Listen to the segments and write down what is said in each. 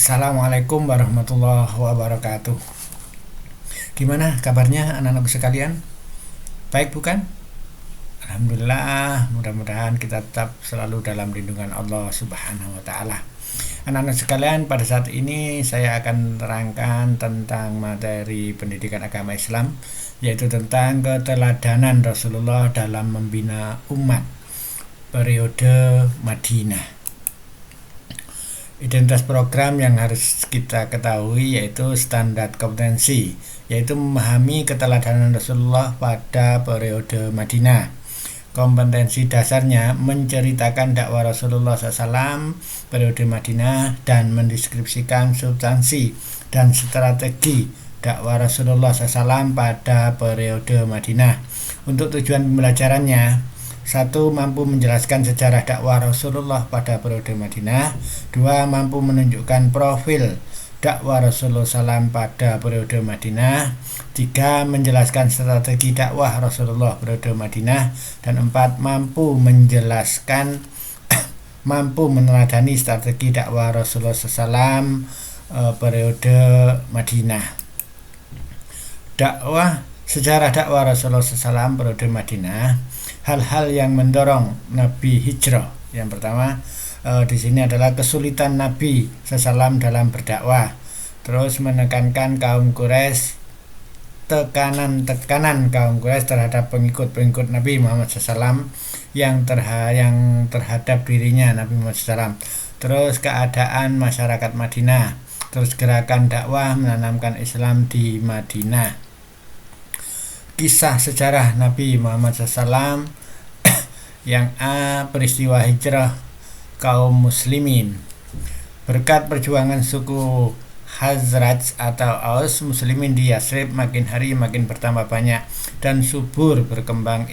Assalamualaikum warahmatullahi wabarakatuh. Gimana kabarnya anak-anakku sekalian? Baik bukan? Alhamdulillah, mudah-mudahan kita tetap selalu dalam lindungan Allah Subhanahu wa taala. Anak-anak sekalian, pada saat ini saya akan terangkan tentang materi pendidikan agama Islam, yaitu tentang keteladanan Rasulullah dalam membina umat periode Madinah. Identitas program yang harus kita ketahui yaitu standar kompetensi, yaitu memahami keteladanan Rasulullah pada periode Madinah. Kompetensi dasarnya menceritakan dakwah Rasulullah SAW periode Madinah dan mendeskripsikan substansi dan strategi dakwah Rasulullah SAW pada periode Madinah. Untuk tujuan pembelajarannya, 1. Mampu menjelaskan sejarah dakwah Rasulullah pada periode Madinah. 2. Mampu menunjukkan profil dakwah Rasulullah SAW pada periode Madinah. 3. Menjelaskan strategi dakwah Rasulullah periode Madinah. Dan 4. Mampu meneladani strategi dakwah Rasulullah SAW periode Madinah. Sejarah dakwah Rasulullah SAW periode Madinah. Hal-hal yang mendorong Nabi hijrah. Yang pertama di sini adalah kesulitan Nabi SAW dalam berdakwah. Terus menekankan kaum Quraisy, tekanan kaum Quraisy terhadap pengikut Nabi Muhammad SAW yang terhadap dirinya Nabi Muhammad SAW. Terus keadaan masyarakat Madinah. Terus gerakan dakwah menanamkan Islam di Madinah. Kisah sejarah Nabi Muhammad SAW. Yang A. Peristiwa hijrah kaum muslimin. Berkat perjuangan suku Khazraj atau Aus, muslimin di Yathrib makin hari makin bertambah banyak dan subur perkembangan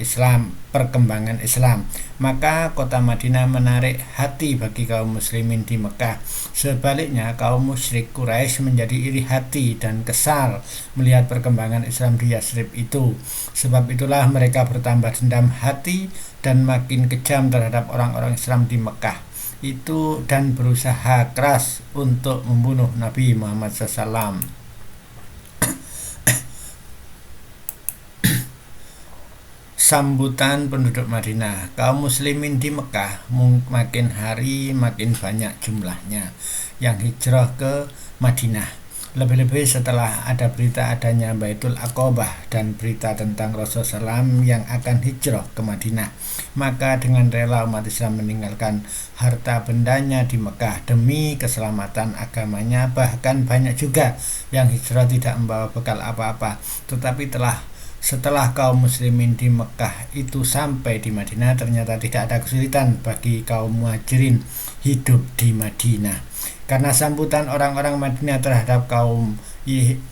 Islam. Maka kota Madinah menarik hati bagi kaum muslimin di Mekah. Sebaliknya, kaum musyrik Quraisy menjadi iri hati dan kesal melihat perkembangan Islam di Yathrib itu. Sebab itulah mereka bertambah dendam hati dan makin kejam terhadap orang-orang Islam di Mekah itu dan berusaha keras untuk membunuh Nabi Muhammad SAW. Sambutan penduduk Madinah. Kaum muslimin di Mekah makin hari makin banyak jumlahnya yang hijrah ke Madinah. Lebih-lebih setelah ada berita adanya Baitul Aqabah dan berita tentang Rasulullah SAW yang akan hijrah ke Madinah. Maka dengan rela umat Islam meninggalkan harta bendanya di Mekah demi keselamatan agamanya. Bahkan banyak juga yang hijrah tidak membawa bekal apa-apa. Tetapi setelah kaum muslimin di Mekah itu sampai di Madinah, ternyata tidak ada kesulitan bagi kaum muhajirin hidup di Madinah. Karena sambutan orang-orang Madinah terhadap kaum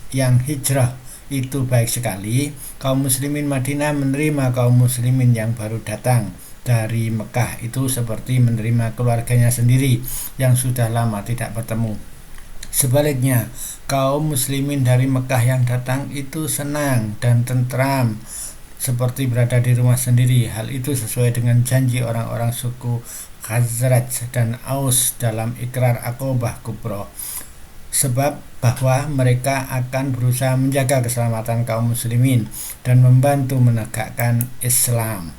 yang hijrah itu baik sekali, kaum muslimin Madinah menerima kaum muslimin yang baru datang dari Mekah itu seperti menerima keluarganya sendiri yang sudah lama tidak bertemu. Sebaliknya, kaum muslimin dari Mekah yang datang itu senang dan tentram seperti berada di rumah sendiri. Hal itu sesuai dengan janji orang-orang suku Khazraj dan Aus dalam Ikrar Aqabah Kubra, sebab bahwa mereka akan berusaha menjaga keselamatan kaum muslimin dan membantu menegakkan Islam.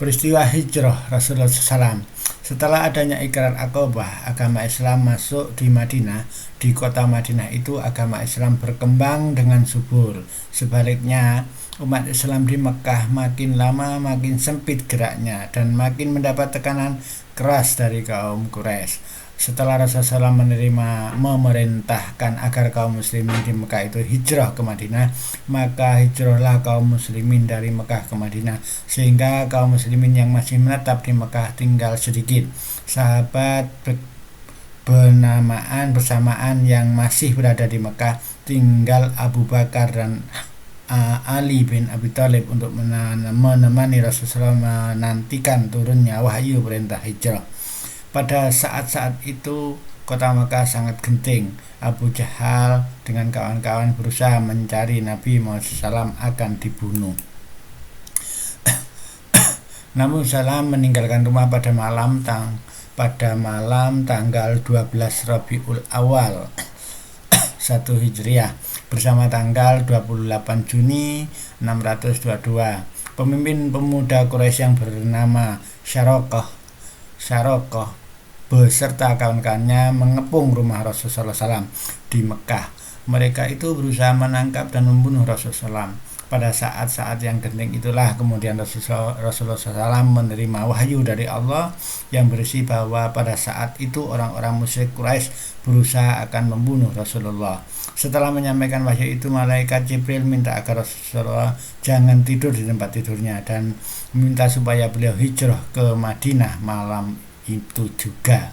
Peristiwa hijrah Rasulullah SAW. Setelah adanya Ikrar Aqabah, agama Islam masuk di Madinah. Di kota Madinah itu agama Islam berkembang dengan subur. Sebaliknya, umat Islam di Mekah makin lama makin sempit geraknya dan makin mendapat tekanan keras dari kaum Quraisy. Setelah Rasulullah SAW memerintahkan agar kaum muslimin di Mekah itu hijrah ke Madinah, maka hijrahlah kaum muslimin dari Mekah ke Madinah, sehingga kaum muslimin yang masih menetap di Mekah tinggal sedikit. Sahabat bersamaan yang masih berada di Mekah tinggal Abu Bakar dan Ali bin Abi Thalib untuk menemani Rasulullah menantikan turunnya wahyu perintah hijrah. Pada saat-saat itu kota Mekah sangat genting. Abu Jahal dengan kawan-kawan berusaha mencari Nabi Muhammad SAW akan dibunuh. Namun Salam meninggalkan rumah pada malam pada malam tanggal 12 Rabiul Awal 1 Hijriah bersama tanggal 28 Juni 622. Pemimpin pemuda Quraisy yang bernama Syaraqah beserta kawan-kawannya mengepung rumah Rasulullah SAW di Mekah. Mereka itu berusaha menangkap dan membunuh Rasulullah SAW. Pada saat-saat yang genting itulah kemudian Rasulullah SAW menerima wahyu dari Allah yang berisi bahwa pada saat itu orang-orang musyrik Quraisy berusaha akan membunuh Rasulullah. Setelah menyampaikan wahyu itu, malaikat Jibril minta agar Rasulullah jangan tidur di tempat tidurnya dan minta supaya beliau hijrah ke Madinah malam itu juga.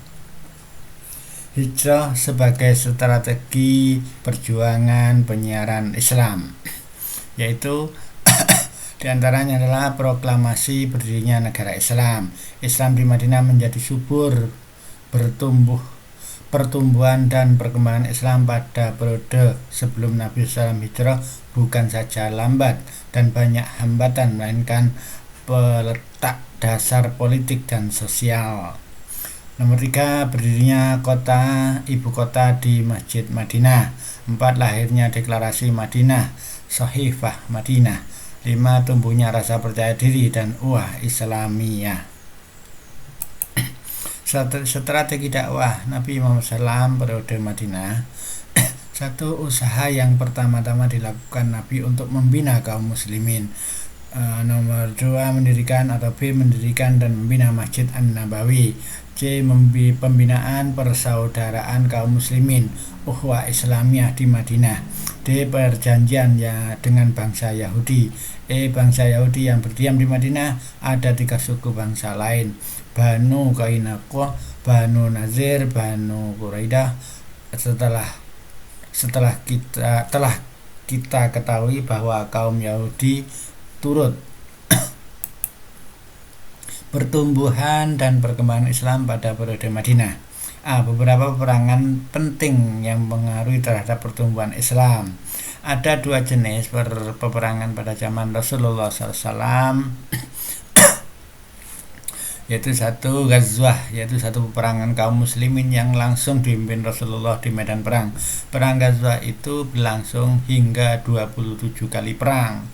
Hijrah sebagai strategi perjuangan penyiaran Islam, yaitu diantaranya adalah proklamasi berdirinya negara Islam. Islam di Madinah menjadi subur, pertumbuhan dan perkembangan Islam pada periode sebelum Nabi SAW hijrah bukan saja lambat dan banyak hambatan, melainkan peletak dasar politik dan sosial. Nomor 3, berdirinya ibu kota di Masjid Madinah. 4, lahirnya deklarasi Madinah, Sahifah Madinah. 5, tumbuhnya rasa percaya diri dan Islamiyah. Strategi dakwah Nabi Muhammad SAW periode Madinah. 1, usaha yang pertama-tama dilakukan Nabi untuk membina kaum muslimin. Nomor 2, mendirikan dan membina Masjid An-Nabawi. C, pembinaan persaudaraan kaum muslimin, Ukhuwah Islamiyah di Madinah. D, perjanjian dengan bangsa Yahudi. E, bangsa Yahudi yang berdiam di Madinah ada 3 suku bangsa lain, Banu Qainuqa, Banu Nazir, Banu Quraidah. Setelah kita ketahui bahwa kaum Yahudi turut pertumbuhan dan perkembangan Islam pada periode Madinah. Beberapa peperangan penting yang mempengaruhi terhadap pertumbuhan Islam. Ada 2 jenis peperangan pada zaman Rasulullah SAW, yaitu 1, Ghazwah, yaitu 1 peperangan kaum muslimin yang langsung dipimpin Rasulullah di medan perang. Perang Ghazwah itu berlangsung hingga 27 kali perang.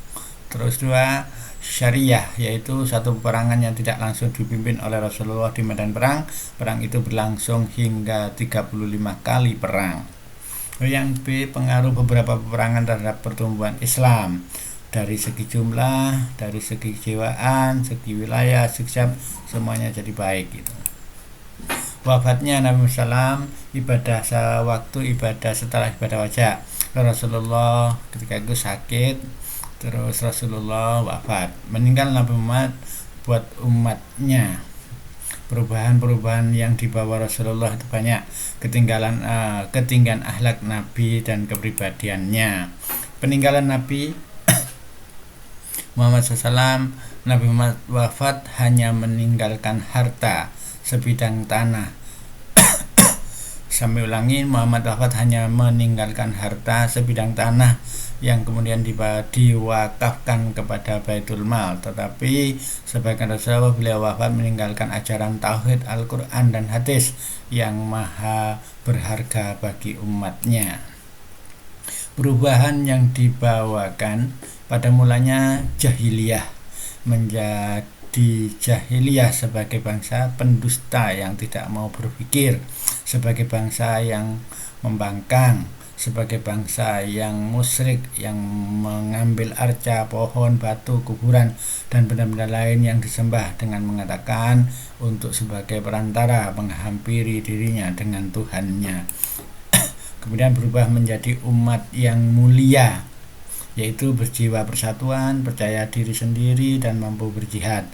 Terus 2, Syariah, yaitu 1 peperangan yang tidak langsung dipimpin oleh Rasulullah di medan perang. Perang itu berlangsung hingga 35 kali perang. Yang B, pengaruh beberapa peperangan terhadap pertumbuhan Islam dari segi jumlah, dari segi kejiwaan, segi wilayah, semuanya jadi baik gitu. Wafatnya Nabi Muhammad SAW, ibadah setelah ibadah wajah. Rasulullah ketika itu sakit, terus Rasulullah wafat. Meninggal Nabi Muhammad buat umatnya. Perubahan-perubahan yang dibawa Rasulullah itu banyak. Ketinggalan akhlak Nabi dan kepribadiannya. Peninggalan Nabi Muhammad SAW, Nabi Muhammad wafat hanya meninggalkan harta sebidang tanah. Sampai ulangi, Muhammad wafat hanya meninggalkan harta sebidang tanah yang kemudian diwakafkan kepada Baitul Mal. Tetapi sebagian Rasulullah beliau wafat meninggalkan ajaran tauhid, Al-Quran dan hadis yang maha berharga bagi umatnya. Perubahan yang dibawakan pada mulanya jahiliyah menjadi jahiliyah sebagai bangsa pendusta yang tidak mau berpikir, sebagai bangsa yang membangkang, sebagai bangsa yang musyrik, yang mengambil arca, pohon, batu, kuburan, dan benda-benda lain yang disembah dengan mengatakan untuk sebagai perantara menghampiri dirinya dengan Tuhannya. Kemudian berubah menjadi umat yang mulia, yaitu berjiwa persatuan, percaya diri sendiri, dan mampu berjihad.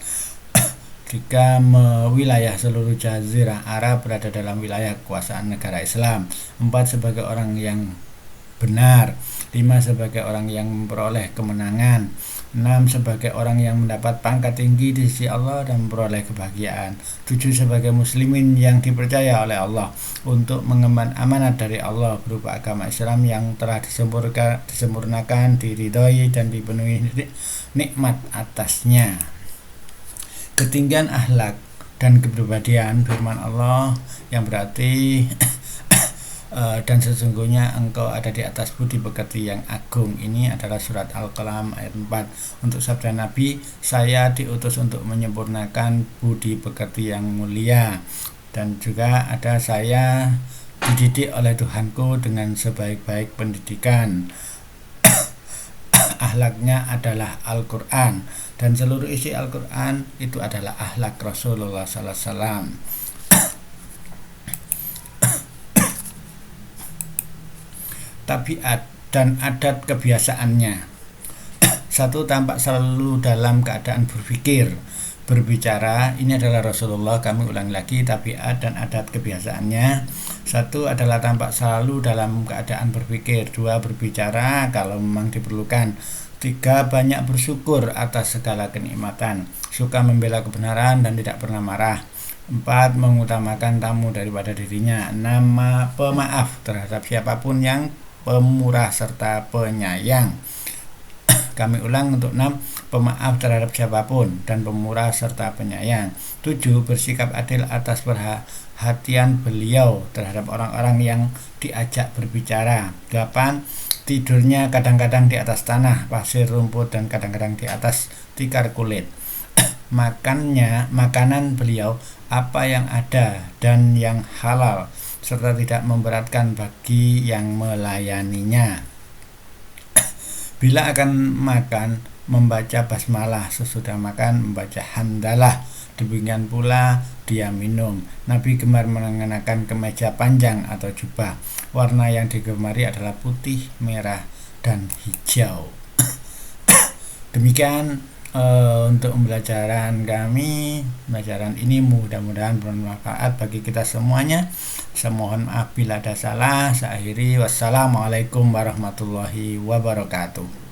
3, wilayah seluruh Jazirah Arab berada dalam wilayah kekuasaan negara Islam. 4, sebagai orang yang benar. 5, sebagai orang yang memperoleh kemenangan. 6, sebagai orang yang mendapat pangkat tinggi di sisi Allah dan memperoleh kebahagiaan. 7, sebagai muslimin yang dipercaya oleh Allah untuk mengemban amanat dari Allah berupa agama Islam yang telah disempurnakan, diridhoi dan dipenuhi nikmat atasnya. Ketinggian akhlak dan kepribadian firman Allah yang berarti dan sesungguhnya engkau ada di atas budi pekerti yang agung. Ini adalah surat Al-Qalam ayat 4. Untuk sabda Nabi, saya diutus untuk menyempurnakan budi pekerti yang mulia. Dan juga ada saya dididik oleh Tuhanku dengan sebaik-baik pendidikan. Akhlaknya adalah Al-Quran, dan seluruh isi Al-Quran itu adalah akhlak Rasulullah sallallahu alaihi wasallam. Tabiat dan adat kebiasaannya. Satu, tampak selalu dalam keadaan berbicara. Ini adalah Rasulullah. Kami ulang lagi, tabiat dan adat kebiasaannya. Satu adalah tampak selalu dalam keadaan berpikir. Dua, berbicara kalau memang diperlukan. Tiga, banyak bersyukur atas segala kenikmatan. Suka membela kebenaran dan tidak pernah marah. 4, mengutamakan tamu daripada dirinya. 6, pemaaf terhadap siapapun yang pemurah serta penyayang. Kami ulang untuk 6, pemaaf terhadap siapapun dan pemurah serta penyayang. 7, bersikap adil atas perhatian beliau terhadap orang-orang yang diajak berbicara. 8, tidurnya kadang-kadang di atas tanah, pasir, rumput, dan kadang-kadang di atas tikar kulit. Makanan beliau apa yang ada dan yang halal, serta tidak memberatkan bagi yang melayaninya. Bila akan makan, membaca basmalah, sesudah makan membaca hamdalah. Demikian pula dia minum. Nabi gemar mengenakan kemeja panjang atau jubah. Warna yang digemari adalah putih, merah, dan hijau. Demikian untuk pembelajaran kami. Pembelajaran ini mudah-mudahan bermanfaat bagi kita semuanya. Saya mohon maaf bila ada salah. Saya akhiri. Wassalamualaikum warahmatullahi wabarakatuh.